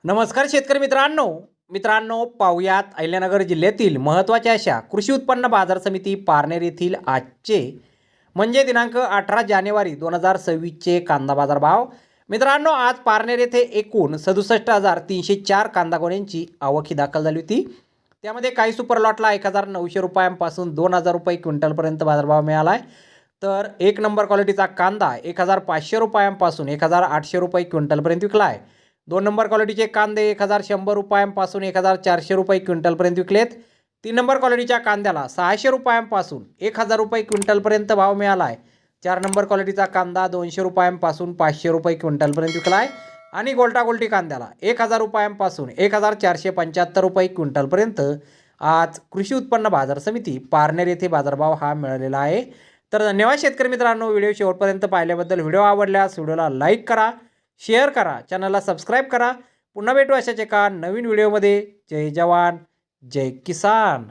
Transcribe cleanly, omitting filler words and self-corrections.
नमस्कार शेतकरी मित्रांनो पाहुयात अहिल्यानगर जिल्ह्यातील महत्त्वाच्या अशा कृषी उत्पन्न बाजार समिती पारनेर येथील आजचे म्हणजे दिनांक 18 जानेवारी 2026चे कांदा बाजार भाव। मित्रांनो, आज पारनेर येथे एकूण 67,304 कांदा गोण्यांची आवक ही दाखल झाली होती। त्यामध्ये काही सुपर लॉटला 1,900 रुपयांपासून 2,000 रुपये क्विंटलपर्यंत बाजारभाव मिळाला आहे, तर एक नंबर क्वालिटीचा कांदा 1,500 रुपयांपासून 1,800 रुपये क्विंटलपर्यंत विकला आहे। 2 नंबर क्वालिटीचे कांदे 1,100 रुपयांपासून 1,400 रुपये क्विंटलपर्यंत विकलेत। 3 नंबर क्वालिटीच्या कांद्याला 600 रुपयांपासून 1,000 रुपये क्विंटलपर्यंत भाव मिळाला आहे। 4 नंबर क्वालिटीचा कांदा 200 रुपयांपासून 500 रुपये क्विंटलपर्यंत विकला आहे आणि गोल्टी कांद्याला 1,000 रुपयांपासून 1,475 रुपये क्विंटलपर्यंत आज कृषी उत्पन्न बाजार समिती पारनेर येथे बाजारभाव हा मिळालेला आहे। तर धन्यवाद शेतकरी मित्रांनो, व्हिडिओ शेवटपर्यंत पाहिल्याबद्दल। व्हिडिओ आवडल्यास व्हिडिओला लाईक करा, शेअर करा, चॅनलला सबस्क्राईब करा। पुन्हा भेटू अशाच एका नवीन व्हिडिओमध्ये। जय जवान जय किसान।